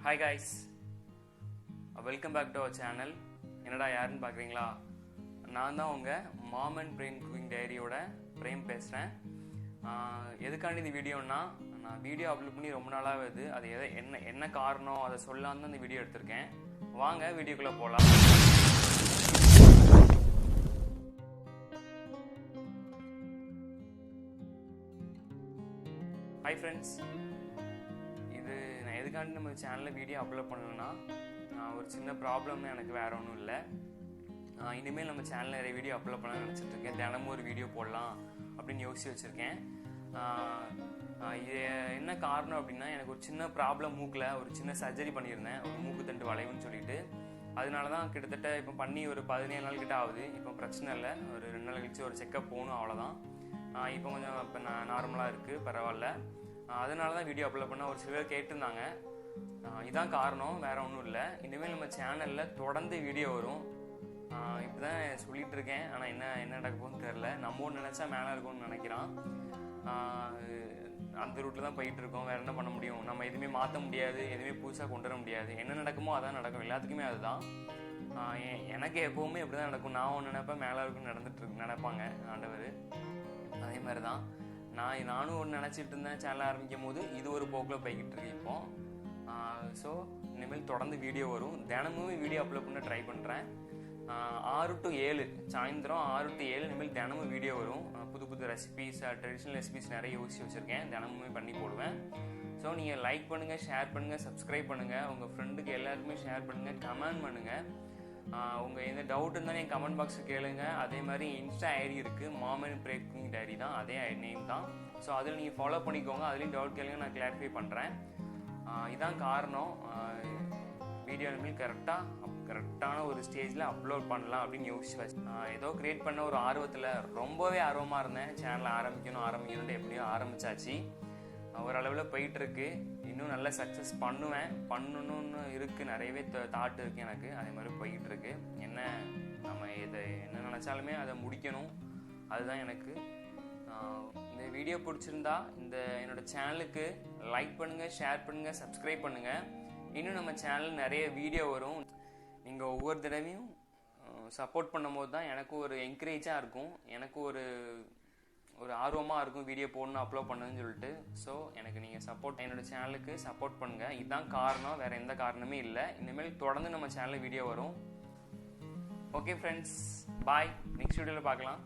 Hi guys, welcome back to our channel. என்னடா யாருன்னு பார்க்குறீங்களா? நான் தான் உங்கள் மாம் அண்ட் பிரேம் குக்கிங் டைரியோட பிரேம் பேசுகிறேன். எதுக்காண்டி இந்த வீடியோன்னா, நான் வீடியோ அப்லோட் பண்ணி ரொம்ப நாளாக வருது. அது என்ன காரணம் அதை சொல்லான்னு தான் இந்த வீடியோ எடுத்திருக்கேன். வாங்க வீடியோக்குள்ளே போகலாம். ஹாய் ஃப்ரெண்ட்ஸ், இது நான் எதுக்காண்டி நம்ம சேனலில் வீடியோ அப்லோட் பண்ணலன்னா, ஒரு சின்ன ப்ராப்ளம்னு எனக்கு வேறு ஒன்றும் இல்லை. இனிமேல் நம்ம சேனலில் நிறைய வீடியோ அப்லோட் பண்ணலாம்னு நினச்சிட்ருக்கேன். தினமும் ஒரு வீடியோ போடலாம் அப்படின்னு யோசிச்சு வச்சுருக்கேன். இது என்ன காரணம் அப்படின்னா, எனக்கு ஒரு சின்ன ப்ராப்ளம், மூக்கில் ஒரு சின்ன சர்ஜரி பண்ணியிருந்தேன், ஒரு மூக்கு தண்டு வளைவுன்னு சொல்லிட்டு. அதனால தான் கிட்டத்தட்ட இப்போ பண்ணி ஒரு 17 நாள் கிட்ட ஆகுது. இப்போ பிரச்சனை இல்லை, ஒரு 2 நாள் கழிச்சு ஒரு செக்கப் போகணும், அவ்வளோதான். இப்போ கொஞ்சம் இப்போ நார்மலாக இருக்குது, பரவாயில்ல. அதனால தான் வீடியோ அப்லோட் பண்ண ஒரு சில பேர் கேட்டிருந்தாங்க. இதான் காரணம், வேறு ஒன்றும் இல்லை. இனிமேல் நம்ம சேனலில் தொடர்ந்து வீடியோ வரும். இப்போ தான் சொல்லிகிட்டு இருக்கேன், ஆனால் என்ன நடக்க போகுதுன்னு தெரில. நம்ம ஒன்று நினச்சா மேலே இருக்கும்னு நினைக்கிறான். அந்த ரூட்டில் தான் போயிட்டுருக்கோம். வேறு என்ன பண்ண முடியும்? நம்ம எதுவுமே மாற்ற முடியாது, எதுவுமே புதுசாக கொண்டு வர முடியாது. என்ன நடக்குமோ அதான் நடக்கும், எல்லாத்துக்குமே அதுதான். எனக்கு எப்போவுமே இப்படி தான் நடக்கும். நான் ஒன்று நினைப்பேன், மேலே இருக்குன்னு நினைப்பாங்க ஆண்டவர். அதே மாதிரி தான் நானும் ஒன்று நினச்சிட்டு இருந்தேன். சேனல் ஆரம்பிக்கும் போது இது ஒரு போக்கில் போய்கிட்டு இருக்கு இப்போ. ஸோ இனிமேல் தொடர்ந்து வீடியோ வரும். தினமும் வீடியோ அப்லோட் பண்ண ட்ரை பண்ணுறேன். 6 to 7 சாயந்தரம் 6 to 7 இனிமேல் தினமும் வீடியோ வரும். புது புது ரெசிபீஸ், ட்ரெடிஷ்னல் ரெசிபீஸ் நிறைய யோசிச்சு வச்சுருக்கேன், தினமுமே பண்ணி போடுவேன். ஸோ நீங்கள் லைக் பண்ணுங்கள், ஷேர் பண்ணுங்கள், சப்ஸ்கிரைப் பண்ணுங்கள், உங்கள் ஃப்ரெண்டுக்கு எல்லாருக்குமே ஷேர் பண்ணுங்கள், கமெண்ட் பண்ணுங்கள். உங்கள் எந்த டவுட் இருந்தாலும் என் கமெண்ட் பாக்ஸில் கேளுங்க. அதே மாதிரி இன்ஸ்டா ஐடி இருக்குது, momandprem cooking diary தான், அதே நேம் தான். ஸோ அதில் நீங்கள் ஃபாலோ பண்ணிக்கோங்க. அதுலேயும் டவுட் கேளுங்க, நான் கிளாரிஃபை பண்ணுறேன். இதான் காரணம். வீடியோ இனிமேல் கரெக்டான ஒரு ஸ்டேஜில் அப்லோட் பண்ணலாம் அப்படின்னு யோசிச்சு வச்சு ஏதோ க்ரியேட் பண்ண ஒரு ஆர்வத்தில், ரொம்பவே ஆர்வமாக இருந்தேன். சேனலை ஆரம்பிக்கணும்னு எப்படியோ ஆரம்பித்தாச்சு. ஓரளவில் போயிட்டுருக்கு. இன்னும் நல்ல சக்ஸஸ் பண்ணணும்னு இருக்குது. நிறையவே தாட் இருக்குது எனக்கு. அதே மாதிரி போய்கிட்டுருக்கு. நம்ம என்ன நினச்சாலுமே அதை முடிக்கணும், அதுதான் எனக்கு. இந்த வீடியோ பிடிச்சிருந்தா என்னோடய சேனலுக்கு லைக் பண்ணுங்கள், ஷேர் பண்ணுங்கள், சப்ஸ்கிரைப் பண்ணுங்கள். இன்னும் நம்ம சேனல் நிறைய வீடியோ வரும். நீங்கள் ஒவ்வொரு தடவையும் சப்போர்ட் பண்ணும்போது தான் எனக்கு ஒரு என்கரேஜாக இருக்கும், எனக்கு ஒரு ஆர்வமாக இருக்கும் வீடியோ போடணும், அப்லோட் பண்ணுன்னு சொல்லிட்டு. ஸோ எனக்கு நீங்கள் என்னோடய சேனலுக்கு சப்போர்ட் பண்ணுங்கள். இதுதான் காரணம், வேறு எந்த காரணமே இல்லை. இனிமேல் தொடர்ந்து நம்ம சேனலில் வீடியோ வரும். ஓகே ஃப்ரெண்ட்ஸ், பாய். நெக்ஸ்ட் வீடியோவில் பார்க்கலாம்.